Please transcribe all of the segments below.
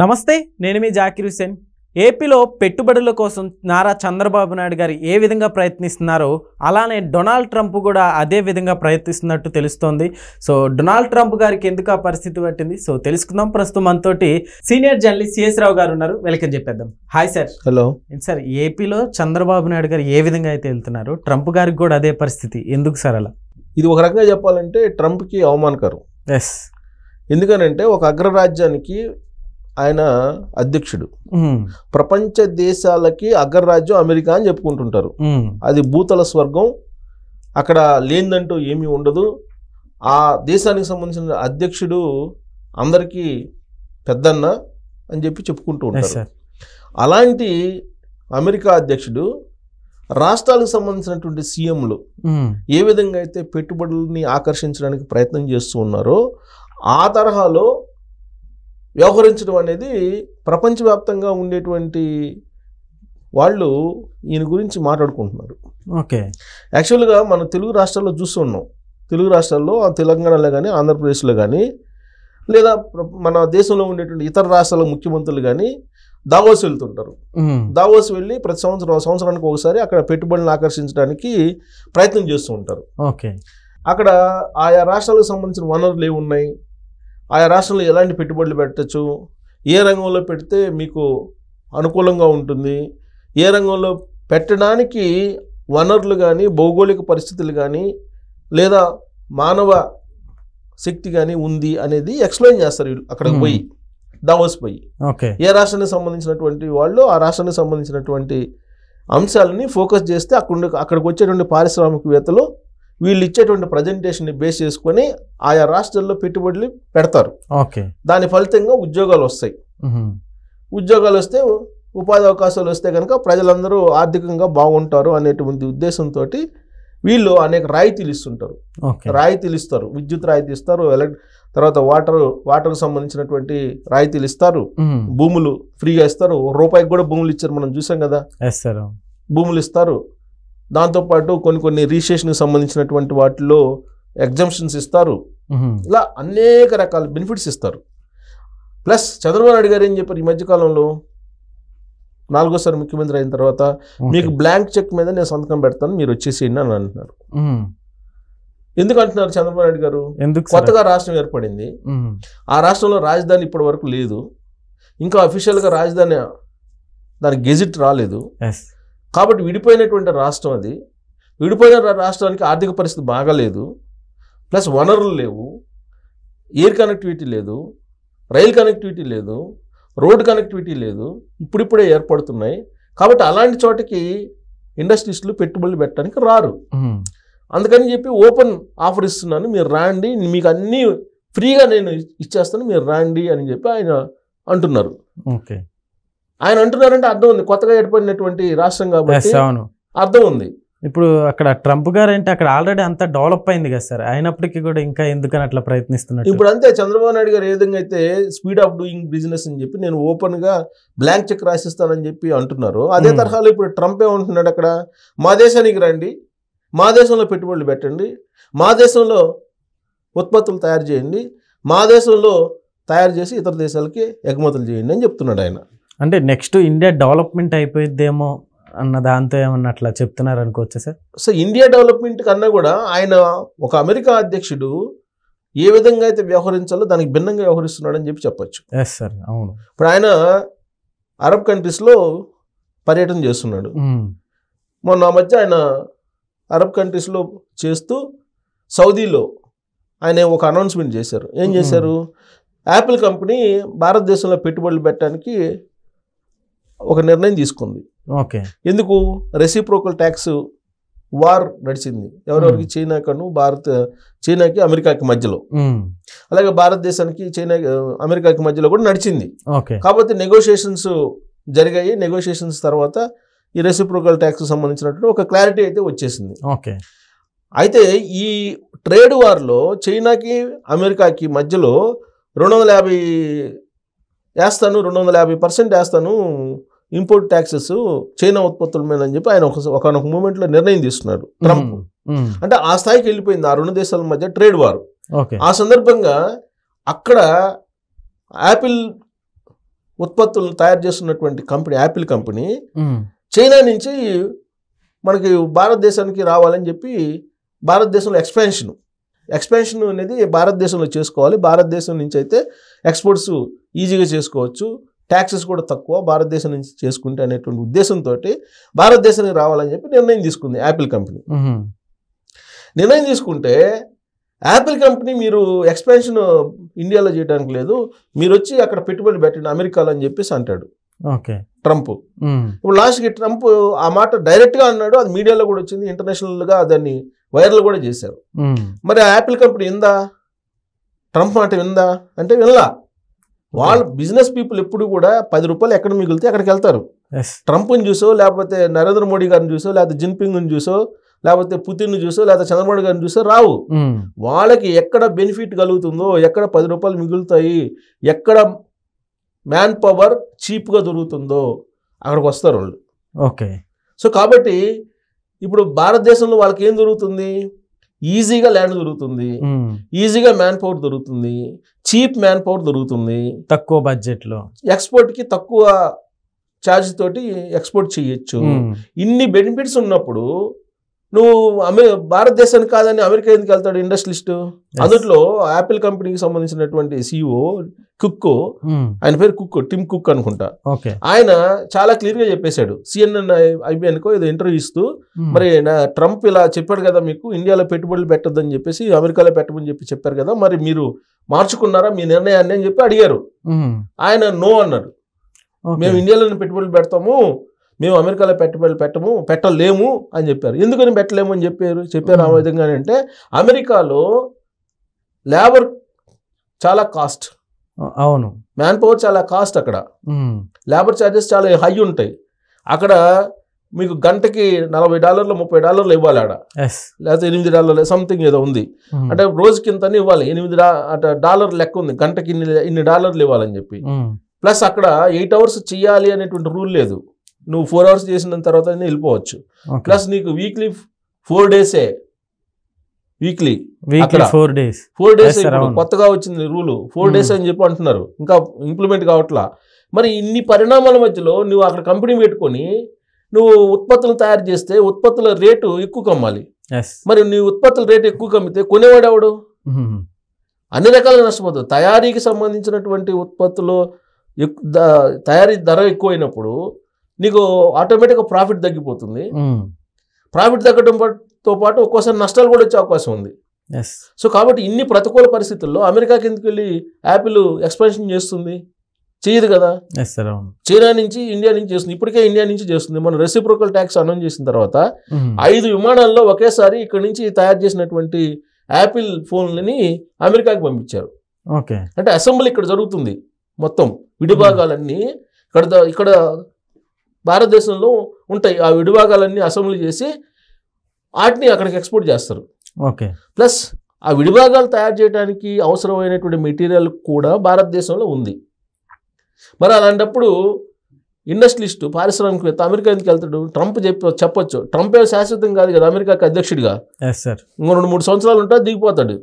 నమస్తే, నేను మీ జాకిర్ హుసేన్. ఏపీలో పెట్టుబడుల కోసం నారా చంద్రబాబు నాయుడు గారు ఏ విధంగా ప్రయత్నిస్తున్నారో అలానే డొనాల్డ్ ట్రంప్ కూడా అదే విధంగా ప్రయత్నిస్తున్నట్టు తెలుస్తోంది. సో డొనాల్డ్ ట్రంప్ గారికి ఎందుకు ఆ పరిస్థితి పట్టింది సో తెలుసుకుందాం. ప్రస్తుతం మనతోటి సీనియర్ జర్నలిస్ట్ సిఎస్ రావు గారు ఉన్నారు. వెల్కమ్ చెప్పేద్దాం. Hi sir. హలో సార్, ఏపీలో చంద్రబాబు నాయుడు గారు ఏ విధంగా అయితే వెళ్తున్నారు, ట్రంప్ గారికి కూడా అదే పరిస్థితి ఎందుకు సార్ అలా? ఇది ఒక రకంగా చెప్పాలంటే ట్రంప్కి అవమానకరం. ఎస్, ఎందుకనంటే ఒక అగ్రరాజ్యానికి ఆయన అధ్యక్షుడు. ప్రపంచ దేశాలకి అగ్రరాజ్యం అమెరికా అని చెప్పుకుంటుంటారు. అది భూతల స్వర్గం, అక్కడ లేనిదంటూ ఏమీ ఉండదు. ఆ దేశానికి సంబంధించిన అధ్యక్షుడు అందరికీ పెద్దన్న అని చెప్పి చెప్పుకుంటూ ఉంటారు. అలాంటి అమెరికా అధ్యక్షుడు రాష్ట్రాలకు సంబంధించినటువంటి సీఎంలు ఏ విధంగా అయితే పెట్టుబడుల్ని ఆకర్షించడానికి ప్రయత్నం చేస్తూ ఉన్నారో ఆ తరహాలో వ్యవహరించడం అనేది ప్రపంచవ్యాప్తంగా ఉండేటువంటి వాళ్ళు ఈయన గురించి మాట్లాడుకుంటున్నారు. ఓకే, యాక్చువల్గా మనం తెలుగు రాష్ట్రాల్లో చూస్తున్నాం. తెలుగు రాష్ట్రాల్లో తెలంగాణలో కానీ ఆంధ్రప్రదేశ్లో కానీ లేదా మన దేశంలో ఉండేటువంటి ఇతర రాష్ట్రాల ముఖ్యమంత్రులు కానీ దావోస్ వెళ్తుంటారు. దావోస్ వెళ్ళి ప్రతి సంవత్సరానికి ఒకసారి అక్కడ పెట్టుబడులను ఆకర్షించడానికి ప్రయత్నం చేస్తూ ఉంటారు. ఓకే, అక్కడ ఆయా రాష్ట్రాలకు సంబంధించిన వనరులు ఏమున్నాయి, ఆయా రాష్ట్రంలో ఎలాంటి పెట్టుబడులు పెట్టచ్చు, ఏ రంగంలో పెడితే మీకు అనుకూలంగా ఉంటుంది, ఏ రంగంలో పెట్టడానికి వనరులు కానీ భౌగోళిక పరిస్థితులు కానీ లేదా మానవ శక్తి కానీ ఉంది అనేది ఎక్స్ప్లెయిన్ చేస్తారు వీళ్ళు అక్కడికి పోయి, దావోస్ పోయి. ఏ రాష్ట్రానికి సంబంధించినటువంటి వాళ్ళు ఆ రాష్ట్రానికి సంబంధించినటువంటి అంశాలని ఫోకస్ చేస్తే అక్కడికి వచ్చేటువంటి పారిశ్రామికవేత్తలు వీళ్ళు ఇచ్చేటువంటి ప్రజెంటేషన్ని బేస్ చేసుకొని ఆయా రాష్ట్రాల్లో పెట్టుబడులు పెడతారు. దాని ఫలితంగా ఉద్యోగాలు వస్తాయి. ఉద్యోగాలు వస్తే ఉపాధి అవకాశాలు వస్తే కనుక ప్రజలందరూ ఆర్థికంగా బాగుంటారు అనేటువంటి ఉద్దేశంతో వీళ్ళు అనేక రాయితీలు ఇస్తుంటారు. రాయితీలు ఇస్తారు, విద్యుత్ రాయితీ ఇస్తారు, తర్వాత వాటర్కు సంబంధించినటువంటి రాయితీలు ఇస్తారు, భూములు ఫ్రీగా ఇస్తారు. రూపాయికి కూడా భూములు ఇచ్చారు, మనం చూసాం కదా. భూములు ఇస్తారు. దాంతోపాటు కొన్ని రిజిస్ట్రేషన్కి సంబంధించినటువంటి వాటిలో ఎగ్జంప్షన్స్ ఇస్తారు. ఇలా అనేక రకాల బెనిఫిట్స్ ఇస్తారు. ప్లస్ చంద్రబాబు నాయుడు గారు ఏం చెప్పారు ఈ మధ్యకాలంలో, 4వ ముఖ్యమంత్రి అయిన తర్వాత మీకు బ్లాంక్ చెక్ మీద నేను సంతకం పెడతాను, మీరు వచ్చేసేయండి అని అంటున్నారు. ఎందుకు అంటున్నారు చంద్రబాబు నాయుడు గారు? కొత్తగా రాష్ట్రం ఏర్పడింది, ఆ రాష్ట్రంలో రాజధాని ఇప్పటి వరకు లేదు, ఇంకా అఫీషియల్గా రాజధాని దానికి గెజిట్ రాలేదు. కాబట్టి విడిపోయినటువంటి రాష్ట్రం అది. విడిపోయిన రాష్ట్రానికి ఆర్థిక పరిస్థితి బాగాలేదు, ప్లస్ వనరులు లేవు, ఎయిర్ కనెక్టివిటీ లేదు, రైల్ కనెక్టివిటీ లేదు, రోడ్ కనెక్టివిటీ లేదు, ఇప్పుడిప్పుడే ఏర్పడుతున్నాయి. కాబట్టి అలాంటి చోటకి ఇండస్ట్రీస్లు పెట్టుబడులు పెట్టడానికి రారు. అందుకని చెప్పి ఓపెన్ ఆఫర్ ఇస్తున్నాను, మీరు రాండి, మీకు అన్నీ ఫ్రీగా నేను ఇచ్చేస్తాను, మీరు రాండి అని చెప్పి ఆయన అంటున్నారు. ఆయన అంటున్నారంటే అర్థం ఉంది, కొత్తగా ఏర్పడినటువంటి రాష్ట్రం కాబట్టి అర్థం ఉంది. ఇప్పుడు అక్కడ ట్రంప్ గారు అంటే అక్కడ ఆల్రెడీ అంతా డెవలప్ అయింది కదా సార్, అయినప్పటికీ కూడా ఇంకా ఎందుకని అట్లా ప్రయత్నిస్తున్నారు? ఇప్పుడు అంతే చంద్రబాబు నాయుడు గారు ఏ విధంగా అయితే స్పీడ్ ఆఫ్ డూయింగ్ బిజినెస్ అని చెప్పి నేను ఓపెన్ గా బ్లాంక్ చెక్ రాసిస్తానని చెప్పి అంటున్నారు. అదే తరహాలో ఇప్పుడు ట్రంప్ ఏమంటున్నాడు, అక్కడ మా దేశానికి రండి, మా దేశంలో పెట్టుబడులు పెట్టండి, మా దేశంలో ఉత్పత్తులు తయారు చేయండి, మా దేశంలో తయారు చేసి ఇతర దేశాలకి ఎగుమతులు చేయండి అని చెప్తున్నాడు ఆయన. అంటే నెక్స్ట్ ఇండియా డెవలప్మెంట్ అయిపోయిద్దేమో అన్న దాంతో ఏమన్నా అట్లా చెప్తున్నారు అనుకోవచ్చా సార్? సో ఇండియా డెవలప్మెంట్ కన్నా కూడా ఆయన ఒక అమెరికా అధ్యక్షుడు ఏ విధంగా అయితే వ్యవహరించాలో దానికి భిన్నంగా వ్యవహరిస్తున్నాడు అని చెప్పి చెప్పచ్చు. ఎస్ సార్, అవును. ఇప్పుడు ఆయన అరబ్ కంట్రీస్లో పర్యటన చేస్తున్నాడు. మొన్న మధ్య ఆయన అరబ్ కంట్రీస్లో చేస్తూ సౌదీలో ఆయన ఒక అనౌన్స్మెంట్ చేశారు. ఏం చేశారు, యాపిల్ కంపెనీ భారతదేశంలో పెట్టుబడులు పెట్టడానికి ఒక నిర్ణయం తీసుకుంది. ఎందుకు? రెసిప్రోకల్ ట్యాక్స్ వార్ నడిచింది ఎవరెవరికి, చైనాకి అమెరికాకి మధ్యలో, అలాగే భారతదేశానికి అమెరికాకి మధ్యలో కూడా నడిచింది. కాబట్టి నెగోషియేషన్స్ జరిగాయి. నెగోషియేషన్స్ తర్వాత ఈ రెసిప్రోకల్ ట్యాక్స్ సంబంధించినటువంటి ఒక క్లారిటీ అయితే వచ్చేసింది. అయితే ఈ ట్రేడ్ వార్లో చైనాకి అమెరికాకి మధ్యలో 250 వేస్తాను, 250% వేస్తాను ఇంపోర్ట్ ట్యాక్సెస్ చైనా ఉత్పత్తుల మీద అని చెప్పి ఆయన ఒకనొక మూమెంట్లో నిర్ణయం తీసుకున్నాడు ట్రంప్. అంటే ఆ స్థాయికి వెళ్ళిపోయింది ఆ రెండు దేశాల మధ్య ట్రేడ్ వార్. ఆ సందర్భంగా అక్కడ యాపిల్ ఉత్పత్తులను తయారు చేస్తున్నటువంటి కంపెనీ యాపిల్ కంపెనీ చైనా నుంచి మనకి భారతదేశానికి రావాలని చెప్పి భారతదేశంలో ఎక్స్పాన్షన్ అనేది భారతదేశంలో చేసుకోవాలి. భారతదేశం నుంచి అయితే ఎక్స్పోర్ట్స్ ఈజీగా చేసుకోవచ్చు, ట్యాక్సెస్ కూడా తక్కువ భారతదేశం నుంచి చేసుకుంటే అనేటువంటి ఉద్దేశంతో భారతదేశానికి రావాలని చెప్పి నిర్ణయం తీసుకుంది యాపిల్ కంపెనీ. నిర్ణయం తీసుకుంటే యాపిల్ కంపెనీ మీరు ఎక్స్పాన్షన్ ఇండియాలో చేయడానికి లేదు, మీరు వచ్చి అక్కడ పెట్టుబడి పెట్టండి అమెరికాలో అని చెప్పేసి అంటాడు ట్రంప్. ఇప్పుడు లాస్ట్కి ట్రంప్ ఆ మాట డైరెక్ట్గా అన్నాడు, అది మీడియాలో కూడా వచ్చింది, ఇంటర్నేషనల్గా దాన్ని వైరల్ కూడా చేశారు. మరి ఆ యాపిల్ కంపెనీ విందా? ట్రంప్ మాట విందా అంటే వినలా. వాళ్ళు బిజినెస్ పీపుల్ ఎప్పుడు కూడా 10 రూపాయలు ఎక్కడ మిగిలితే అక్కడికి వెళ్తారు. ట్రంప్ని చూసో, లేకపోతే నరేంద్ర మోడీ గారిని చూసో, లేకపోతే జిన్పింగ్ని చూసో, లేకపోతే పుతిన్ చూసో, లేకపోతే చంద్రబాబు గారిని చూసో రావు. వాళ్ళకి ఎక్కడ బెనిఫిట్ కలుగుతుందో, ఎక్కడ 10 రూపాయలు మిగులుతాయి, ఎక్కడ మ్యాన్ పవర్ చీప్గా దొరుకుతుందో అక్కడికి వస్తారు వాళ్ళు. సో కాబట్టి ఇప్పుడు భారతదేశంలో వాళ్ళకి ఏం దొరుకుతుంది? ఈజీగా ల్యాండ్ దొరుకుతుంది, ఈజీగా మ్యాన్ పవర్ దొరుకుతుంది, చీప్ మ్యాన్ పవర్ దొరుకుతుంది, తక్కువ బడ్జెట్లో ఎక్స్పోర్ట్కి తక్కువ ఛార్జ్ తోటి ఎక్స్పోర్ట్ చేయొచ్చు. ఇన్ని బెనిఫిట్స్ ఉన్నప్పుడు నువ్వు భారతదేశానికి కాదని అమెరికా ఎందుకు వెళ్తాడు ఇండస్ట్రియలిస్ట్? అందులో యాపిల్ కంపెనీకి సంబంధించినటువంటి CEO కుక్, ఆయన పేరు టిమ్ కుక్ అనుకుంటా, ఆయన చాలా క్లియర్ గా చెప్పేశాడు CNN IBNకో ఏదో ఇంటర్వ్యూ ఇస్తూ, మరి ట్రంప్ ఇలా చెప్పాడు కదా మీకు ఇండియాలో పెట్టుబడులు పెట్టొద్దని చెప్పేసి అమెరికాలో పెట్టమని చెప్పారు కదా, మరి మీరు మార్చుకున్నారా మీ నిర్ణయాన్ని అని చెప్పి అడిగారు. ఆయన నో అన్నాడు, మేము ఇండియాలోనే పెట్టుబడులు పెడతాము, మేము అమెరికాలో పెట్టుబడులు పెట్టలేము అని చెప్పారు. ఎందుకని పెట్టలేము అని చెప్పారు ఆ విధంగా అంటే, అమెరికాలో లేబర్ చాలా కాస్ట్, అవును, మ్యాన్ పవర్ చాలా కాస్ట్, అక్కడ లేబర్ ఛార్జెస్ చాలా హై ఉంటాయి. అక్కడ మీకు గంటకి $40 $30 ఇవ్వాలి ఆడ, లేకపోతే $8 సంథింగ్ ఏదో ఉంది, అంటే రోజుకి ఇంతని ఇవ్వాలి, $8 లెక్క ఉంది, గంటకి ఇన్ని డాలర్లు ఇవ్వాలని చెప్పి. ప్లస్ అక్కడ 8 hours చేయాలి అనేటువంటి రూల్ లేదు, నువ్వు 4 hours చేసిన తర్వాత వెళ్ళిపోవచ్చు. ప్లస్ నీకు వీక్లీ 4 days, వీక్లీ 4 days కొత్తగా వచ్చింది రూలు, 4 days అని చెప్పి అంటున్నారు, ఇంకా ఇంప్లిమెంట్ కావట్లా. మరి ఇన్ని పరిణామాల మధ్యలో నువ్వు అక్కడ కంపెనీ పెట్టుకొని నువ్వు ఉత్పత్తులు తయారు చేస్తే ఉత్పత్తుల రేటు ఎక్కువ కమ్మాలి. మరి నీ ఉత్పత్తుల రేటు ఎక్కువ కమ్మితే కొనేవాడు ఎవడు? అన్ని రకాలుగా నష్టపోతుంది. తయారీకి సంబంధించినటువంటి ఉత్పత్తులు తయారీ ధర ఎక్కువైనప్పుడు నీకు ఆటోమేటిక్గా ప్రాఫిట్ తగ్గిపోతుంది. ప్రాఫిట్ తగ్గడంతో పాటు ఒక్కోసారి నష్టాలు కూడా వచ్చే అవకాశం ఉంది. సో కాబట్టి ఇన్ని ప్రతికూల పరిస్థితుల్లో అమెరికాకి ఎందుకు వెళ్ళి యాపిల్ ఎక్స్పాన్షన్ చేస్తుంది? చేయదు కదా. చైనా నుంచి ఇండియా నుంచి చేస్తుంది, ఇప్పటికే ఇండియా నుంచి చేస్తుంది. మన రెసిప్రోకల్ ట్యాక్స్ అనౌన్స్ చేసిన తర్వాత 5 విమానాల్లో ఒకేసారి ఇక్కడ నుంచి తయారు చేసినటువంటి యాపిల్ ఫోన్లని అమెరికాకి పంపించారు. అంటే అసెంబ్లీ ఇక్కడ జరుగుతుంది, మొత్తం విడిభాగాలన్నీ ఇక్కడ భారతదేశంలో ఉంటాయి. ఆ విడిభాగాలన్నీ అసెంబ్లీ చేసి వాటిని అక్కడికి ఎక్స్పోర్ట్ చేస్తారు. ప్లస్ ఆ విడిభాగాలు తయారు చేయడానికి అవసరమైనటువంటి మెటీరియల్ కూడా భారతదేశంలో ఉంది. మరి అలాంటప్పుడు ఇండస్ట్రియలిస్టు పారిశ్రామికవేత్త అమెరికా ఎందుకు వెళ్తాడు? ట్రంప్ చెప్పొచ్చు, ట్రంప్ ఏ శాశ్వతం కాదు కదా అమెరికాకి అధ్యక్షుడిగా, ఇంకో 2-3 సంవత్సరాలు ఉంటే దిగిపోతాడు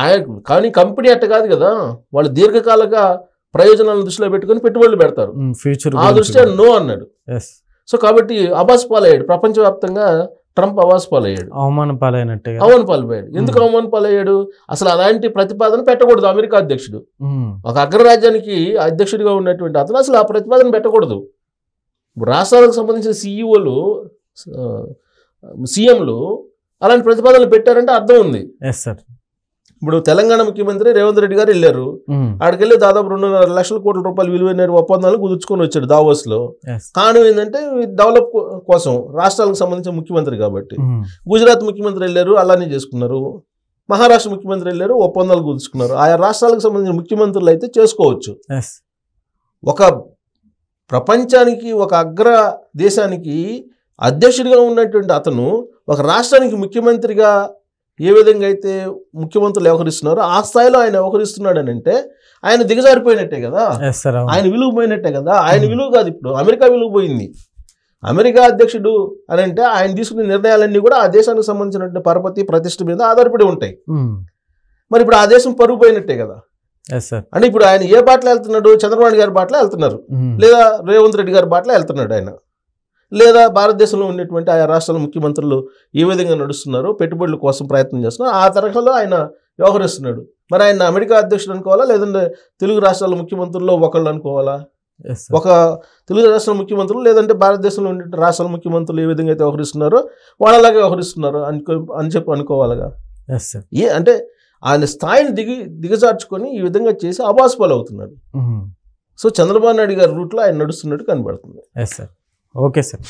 ఆయన. కానీ కంపెనీ అట్ట కాదు కదా, వాళ్ళు దీర్ఘకాలంగా ప్రయోజనాలను దృష్టిలో పెట్టుకుని పెట్టుబడులు పెడతారు. ఆ దృష్ట్యా నో అన్నాడు. సో కాబట్టి అబాస్ పాలయ్యాడు, ప్రపంచవ్యాప్తంగా ట్రంప్ అవాస్ పాలయ్యాడు, అవమాన పాలయ్యాడు. ఎందుకు అవమాన పాలయ్యాడు? అసలు అలాంటి ప్రతిపాదన పెట్టకూడదు అమెరికా అధ్యక్షుడు. ఒక అగ్రరాజ్యానికి అధ్యక్షుడిగా ఉన్నటువంటి అతను అసలు ఆ ప్రతిపాదన పెట్టకూడదు. రాష్ట్రాలకు సంబంధించిన CEOలు CMలు అలాంటి ప్రతిపాదనలు పెట్టారంటే అర్థం ఉంది. ఇప్పుడు తెలంగాణ ముఖ్యమంత్రి రేవంత్ రెడ్డి గారు వెళ్ళారు, ఆడికెళ్ళి దాదాపు 2.5 లక్షల కోట్ల రూపాయలు విలువైన ఒప్పందాలు కుదుర్చుకొని వచ్చాడు దావోస్ లో. కారణం ఏంటంటే డెవలప్ కోసం, రాష్ట్రాలకు సంబంధించిన ముఖ్యమంత్రి కాబట్టి. గుజరాత్ ముఖ్యమంత్రి వెళ్ళారు, అలానే చేసుకున్నారు. మహారాష్ట్ర ముఖ్యమంత్రి వెళ్ళారు, ఒప్పందాలు కుదుర్చుకున్నారు. ఆయా రాష్ట్రాలకు సంబంధించిన ముఖ్యమంత్రులు అయితే చేసుకోవచ్చు. ఒక ప్రపంచానికి, ఒక అగ్ర దేశానికి అధ్యక్షుడిగా ఉన్నటువంటి అతను ఒక రాష్ట్రానికి ముఖ్యమంత్రిగా ఏ విధంగా అయితే ముఖ్యమంత్రులు వ్యవహరిస్తున్నారో ఆ స్థాయిలో ఆయన వ్యవహరిస్తున్నాడు అని అంటే ఆయన దిగజారిపోయినట్టే కదా, ఆయన విలువ పోయినట్టే కదా. ఆయన విలువ కాదు, ఇప్పుడు అమెరికా విలువ పోయింది. అమెరికా అధ్యక్షుడు అని అంటే ఆయన తీసుకునే నిర్ణయాలన్నీ కూడా ఆ దేశానికి సంబంధించినటువంటి పరపతి ప్రతిష్ఠ మీద ఆధారపడి ఉంటాయి. మరి ఇప్పుడు ఆ దేశం పరుగు పోయినట్టే కదా. Yes sir. అంటే ఇప్పుడు ఆయన ఏ బాటలో వెళ్తున్నాడు? చంద్రబాబు నాయుడు గారి బాటలో వెళ్తున్నారు, లేదా రేవంత్ రెడ్డి గారి బాటలో వెళ్తున్నాడు ఆయన, లేదా భారతదేశంలో ఉన్నటువంటి ఆయా రాష్ట్రాల ముఖ్యమంత్రులు ఏ విధంగా నడుస్తున్నారు, పెట్టుబడుల కోసం ప్రయత్నం చేస్తున్నారు, ఆ తరహాలో ఆయన వ్యవహరిస్తున్నాడు. మరి ఆయన అమెరికా అధ్యక్షుడు అనుకోవాలా, లేదంటే తెలుగు రాష్ట్రాల ముఖ్యమంత్రుల్లో ఒకళ్ళు అనుకోవాలా? ఒక తెలుగు రాష్ట్రాల ముఖ్యమంత్రులు లేదంటే భారతదేశంలో ఉండే రాష్ట్రాల ముఖ్యమంత్రులు ఏ విధంగా అయితే వ్యవహరిస్తున్నారో వాళ్ళలాగే వ్యవహరిస్తున్నారు అని చెప్పి అనుకోవాలిగా. అంటే ఆయన స్థాయిని దిగజార్చుకొని ఈ విధంగా చేసి అబాస్పాలు అవుతున్నాడు. సో చంద్రబాబు నాయుడు గారి రూట్లో ఆయన నడుస్తున్నట్టు కనబడుతుంది. Okay sir.